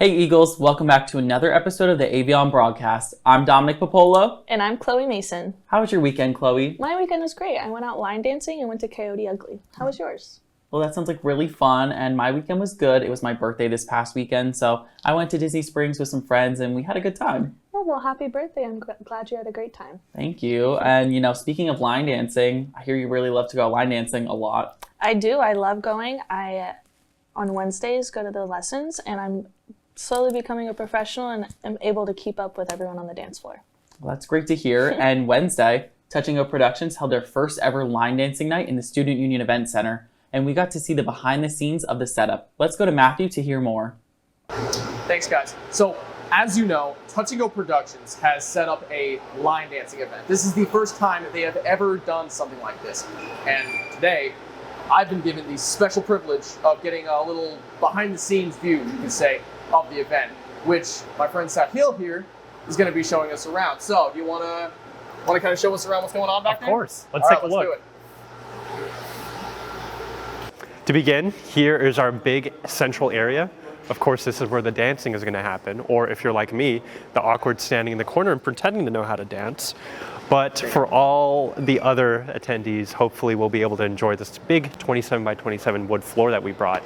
Hey Eagles, welcome back to another episode of the Avion broadcast. I'm Dominic Popolo. And I'm Chloe Mason. How was your weekend, Chloe? My weekend was great. I went out line dancing and went to Coyote Ugly. How was yours? Well, that sounds like really fun, and my weekend was good. It was my birthday this past weekend, so I went to Disney Springs with some friends, and we had a good time. Oh, well, happy birthday. I'm glad you had a great time. Thank you. And, speaking of line dancing, I hear you really love to go line dancing a lot. I do. I love going. On Wednesdays, go to the lessons, and I'm slowly becoming a professional and am able to keep up with everyone on the dance floor. Well, that's great to hear. And Wednesday, Touch and Go Productions held their first ever line dancing night in the Student Union Event Center, and we got to see the behind the scenes of the setup. Let's go to Matthew to hear more. Thanks, guys. So, as you know, Touch and Go Productions has set up a line dancing event. This is the first time that they have ever done something like this. And today, I've been given the special privilege of getting a little behind the scenes view, you could say, of the event, which my friend Sahil here is going to be showing us around. So, do you want to kind of show us around what's going on back there? Of course. Let's take a look. Do it. To begin, here is our big central area. Of course, this is where the dancing is going to happen, or if you're like me, the awkward standing in the corner and pretending to know how to dance. But for all the other attendees, hopefully we'll be able to enjoy this big 27 by 27 wood floor that we brought.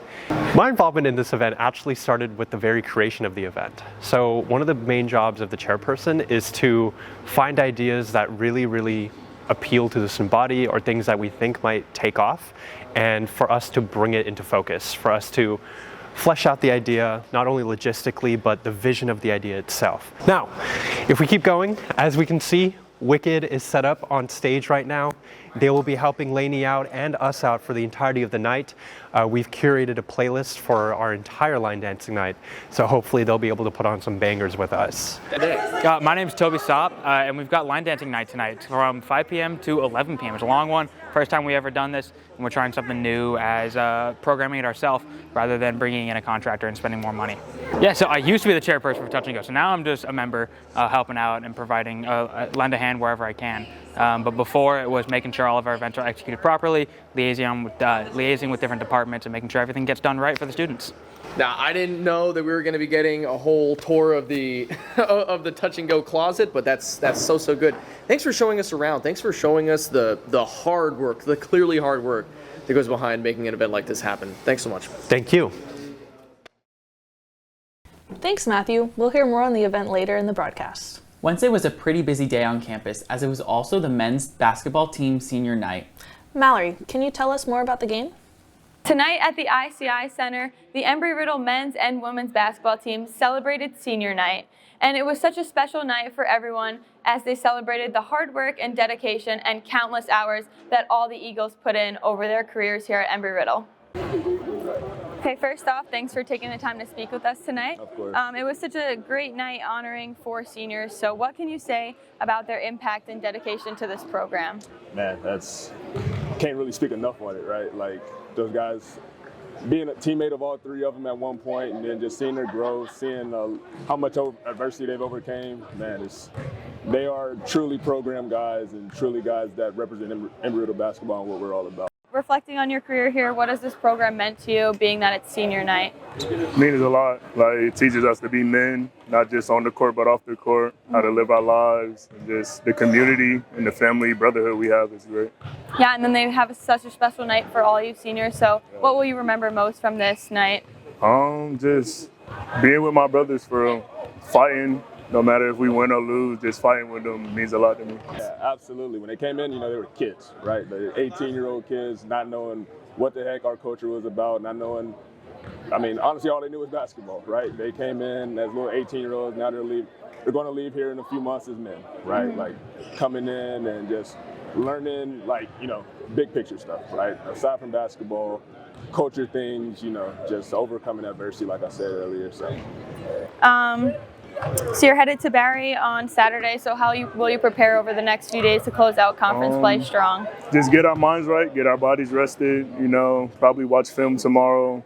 My involvement in this event actually started with the very creation of the event. So one of the main jobs of the chairperson is to find ideas that really appeal to the student body or things that we think might take off, and for us to bring it into focus, for us to flesh out the idea, not only logistically, but the vision of the idea itself. Now, if we keep going, as we can see, Wicked is set up on stage right now. They will be helping Lainey out and us out for the entirety of the night. We've curated a playlist for our entire line dancing night, so hopefully they'll be able to put on some bangers with us. My name's Toby Sopp, and we've got line dancing night tonight from 5 p.m. to 11 p.m. It's a long one. First time we ever done this, and we're trying something new as programming it ourselves rather than bringing in a contractor and spending more money. Yeah, so I used to be the chairperson for Touch and Go, so now I'm just a member helping out and providing lend a hand wherever I can. But before, it was making sure all of our events are executed properly, liaising with different departments, and making sure everything gets done right for the students. Now, I didn't know that we were going to be getting a whole tour of the of the Touch and Go closet, but that's so good. Thanks for showing us around. Thanks for showing us the hard work, the clearly hard work that goes behind making an event like this happen. Thanks so much. Thank you. Thanks, Matthew. We'll hear more on the event later in the broadcast. Wednesday was a pretty busy day on campus, as it was also the men's basketball team senior night. Mallory, can you tell us more about the game? Tonight at the ICI Center, the Embry-Riddle men's and women's basketball team celebrated senior night. And it was such a special night for everyone as they celebrated the hard work and dedication and countless hours that all the Eagles put in over their careers here at Embry-Riddle. Okay, first off, thanks for taking the time to speak with us tonight. Of course. It was such a great night honoring 4 seniors. So what can you say about their impact and dedication to this program? Man, can't really speak enough on it, right? Like, those guys, being a teammate of all 3 of them at one point, and then just seeing their growth, seeing how much adversity they've overcame, man, they are truly program guys and truly guys that represent Embry-Riddle basketball and what we're all about. Reflecting on your career here, what has this program meant to you, being that it's senior night? It means a lot. Like, it teaches us to be men, not just on the court, but off the court, how to live our lives, and just the community and the family brotherhood we have is great. Yeah, and then they have such a special night for all you seniors. So what will you remember most from this night? Just being with my brothers for real, fighting. No matter if we win or lose, just fighting with them means a lot to me. Yeah, absolutely. When they came in, they were kids, right? The 18-year-old kids, not knowing what the heck our culture was about, not knowing, honestly, all they knew was basketball, right? They came in as little 18-year-olds, now they're going to leave here in a few months as men, right? Mm-hmm. Like, coming in and just learning, big picture stuff, right? Aside from basketball, culture things, just overcoming adversity, like I said earlier, so. So you're headed to Barry on Saturday, so will you prepare over the next few days to close out conference play strong? Just get our minds right, get our bodies rested, probably watch film tomorrow.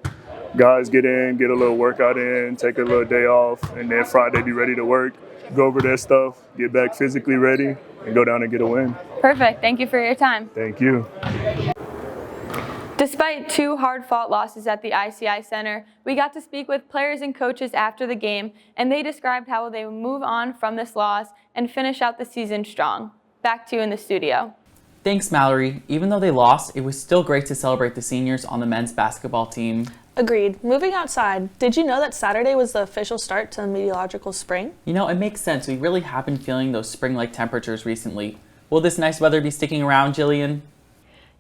Guys get in, get a little workout in, take a little day off, and then Friday be ready to work, go over their stuff, get back physically ready, and go down and get a win. Perfect. Thank you for your time. Thank you. Despite 2 hard-fought losses at the ICI Center, we got to speak with players and coaches after the game, and they described how they will move on from this loss and finish out the season strong. Back to you in the studio. Thanks, Mallory. Even though they lost, it was still great to celebrate the seniors on the men's basketball team. Agreed. Moving outside, did you know that Saturday was the official start to meteorological spring? You know, it makes sense. We really have been feeling those spring-like temperatures recently. Will this nice weather be sticking around, Jillian?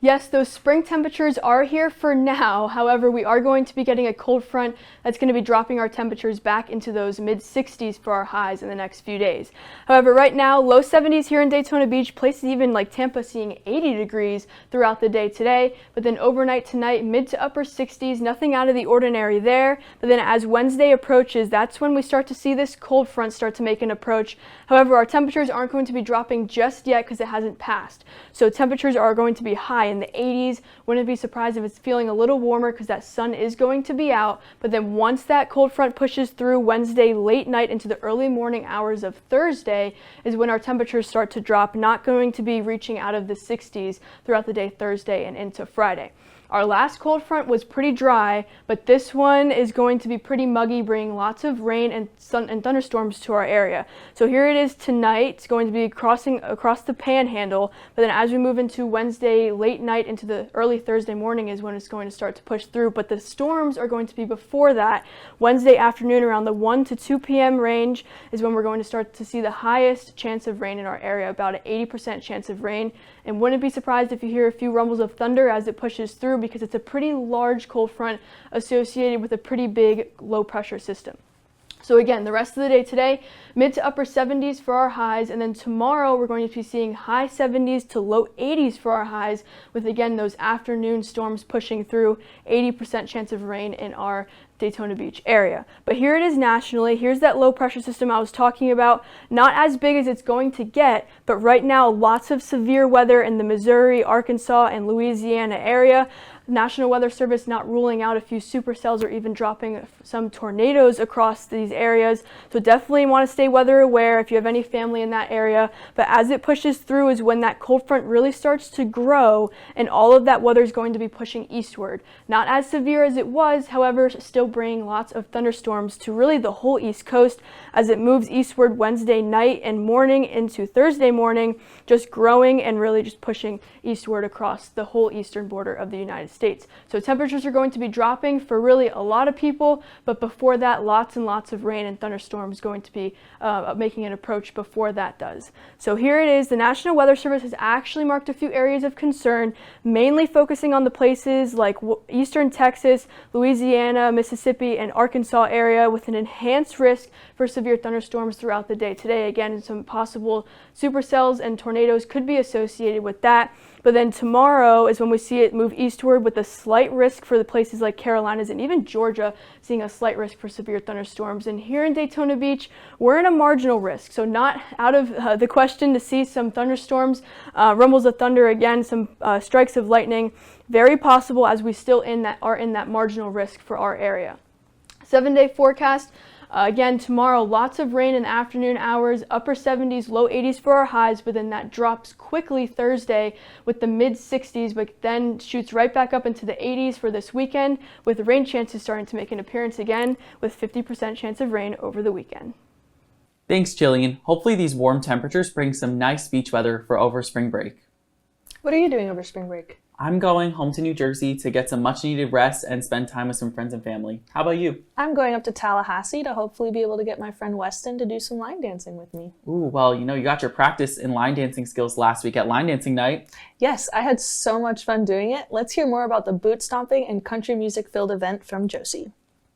Yes, those spring temperatures are here for now. However, we are going to be getting a cold front that's going to be dropping our temperatures back into those mid-60s for our highs in the next few days. However, right now, low 70s here in Daytona Beach, places even like Tampa seeing 80 degrees throughout the day today. But then overnight tonight, mid to upper 60s, nothing out of the ordinary there. But then as Wednesday approaches, that's when we start to see this cold front start to make an approach. However, our temperatures aren't going to be dropping just yet because it hasn't passed. So temperatures are going to be high in the 80s. Wouldn't be surprised if it's feeling a little warmer because that sun is going to be out. But then once that cold front pushes through Wednesday late night into the early morning hours of Thursday is when our temperatures start to drop, not going to be reaching out of the 60s throughout the day Thursday and into Friday. Our last cold front was pretty dry, but this one is going to be pretty muggy, bringing lots of rain and sun and thunderstorms to our area. So here it is tonight. It's going to be crossing across the panhandle, but then as we move into Wednesday late night into the early Thursday morning is when it's going to start to push through. But the storms are going to be before that. Wednesday afternoon around the 1 to 2 p.m. range is when we're going to start to see the highest chance of rain in our area, about an 80% chance of rain. And wouldn't be surprised if you hear a few rumbles of thunder as it pushes through, because it's a pretty large cold front associated with a pretty big low pressure system. So again, the rest of the day today, mid to upper 70s for our highs, and then tomorrow we're going to be seeing high 70s to low 80s for our highs, with again those afternoon storms pushing through, 80% chance of rain in our Daytona Beach area. But here it is nationally. Here's that low pressure system I was talking about. Not as big as it's going to get, but right now lots of severe weather in the Missouri, Arkansas, and Louisiana area. National Weather Service not ruling out a few supercells or even dropping some tornadoes across these areas. So definitely want to stay weather aware if you have any family in that area. But as it pushes through is when that cold front really starts to grow, and all of that weather is going to be pushing eastward. Not as severe as it was, however, still bringing lots of thunderstorms to really the whole East Coast as it moves eastward Wednesday night and morning into Thursday morning, just growing and really just pushing eastward across the whole eastern border of the United States. So temperatures are going to be dropping for really a lot of people, but before that, lots and lots of rain and thunderstorms going to be making an approach before that does. So here it is. The National Weather Service has actually marked a few areas of concern, mainly focusing on the places like eastern Texas, Louisiana, Mississippi, and Arkansas area, with an enhanced risk for severe thunderstorms throughout the day today. Again, some possible supercells and tornadoes could be associated with that. But then tomorrow is when we see it move eastward with a slight risk for the places like Carolinas and even Georgia, seeing a slight risk for severe thunderstorms. And here in Daytona Beach, we're in a marginal risk. So not out of the question to see some thunderstorms, rumbles of thunder again, some strikes of lightning. Very possible as we still are in that marginal risk for our area. 7-day forecast. Again, tomorrow, lots of rain in the afternoon hours, upper 70s, low 80s for our highs, but then that drops quickly Thursday with the mid 60s, but then shoots right back up into the 80s for this weekend, with rain chances starting to make an appearance again, with 50% chance of rain over the weekend. Thanks, Jillian. Hopefully these warm temperatures bring some nice beach weather for over spring break. What are you doing over spring break? I'm going home to New Jersey to get some much needed rest and spend time with some friends and family. How about you? I'm going up to Tallahassee to hopefully be able to get my friend Weston to do some line dancing with me. Ooh, well, you know, you got your practice in line dancing skills last week at line dancing night. Yes, I had so much fun doing it. Let's hear more about the boot stomping and country music filled event from Josie.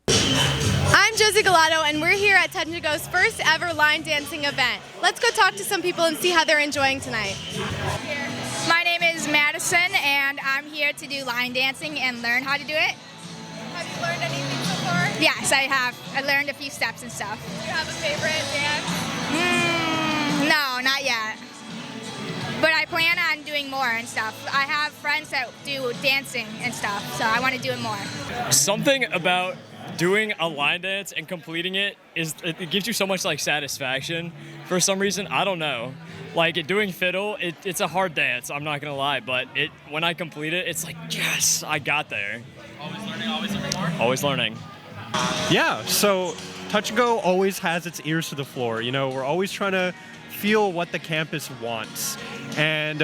I'm Josie Guiglotto, and we're here at Touch and Go's first ever line dancing event. Let's go talk to some people and see how they're enjoying tonight. My name is Madison, and I'm here to do line dancing and learn how to do it. Have you learned anything so far? Yes, I have. I learned a few steps and stuff. Do you have a favorite dance? No, not yet. But I plan on doing more and stuff. I have friends that do dancing and stuff, so I want to do it more. Something about doing a line dance and completing it gives you so much like satisfaction for some reason. I don't know. Like doing fiddle, it's a hard dance, I'm not gonna lie, but when I complete it, it's like, yes, I got there. Always learning more? Always learning. Yeah, so Touch and Go always has its ears to the floor. You know, we're always trying to feel what the campus wants. And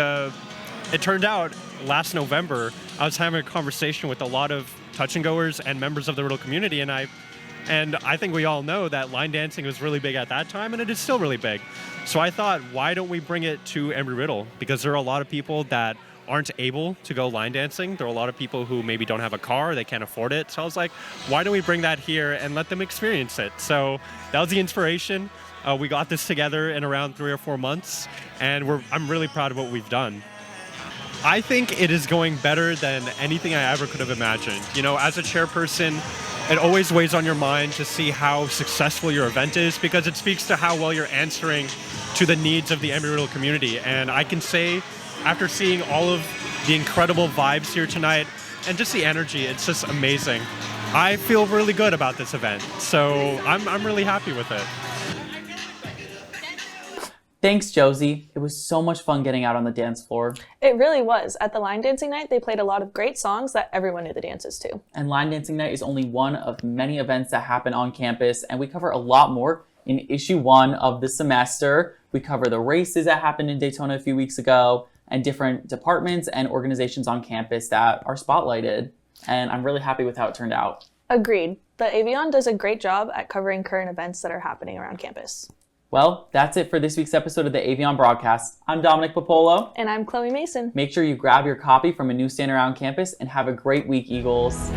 it turned out last November, I was having a conversation with a lot of touch and goers and members of the Riddle community, and I think we all know that line dancing was really big at that time, and it is still really big. So I thought, why don't we bring it to Embry-Riddle? Because there are a lot of people that aren't able to go line dancing. There are a lot of people who maybe don't have a car, they can't afford it. So I was like, why don't we bring that here and let them experience it? So that was the inspiration. We got this together in around 3 or 4 months, and I'm really proud of what we've done. I think it is going better than anything I ever could have imagined. You know, as a chairperson, it always weighs on your mind to see how successful your event is, because it speaks to how well you're answering to the needs of the Embry-Riddle community. And I can say, after seeing all of the incredible vibes here tonight and just the energy, it's just amazing. I feel really good about this event, so I'm really happy with it. Thanks, Josie. It was so much fun getting out on the dance floor. It really was. At the line dancing night, they played a lot of great songs that everyone knew the dances to. And line dancing night is only one of many events that happen on campus, and we cover a lot more in issue 1 of the semester. We cover the races that happened in Daytona a few weeks ago, and different departments and organizations on campus that are spotlighted. And I'm really happy with how it turned out. Agreed. The Avion does a great job at covering current events that are happening around campus. Well, that's it for this week's episode of the Avion broadcast. I'm Dominic Popolo. And I'm Chloe Mason. Make sure you grab your copy from a newsstand around campus and have a great week, Eagles.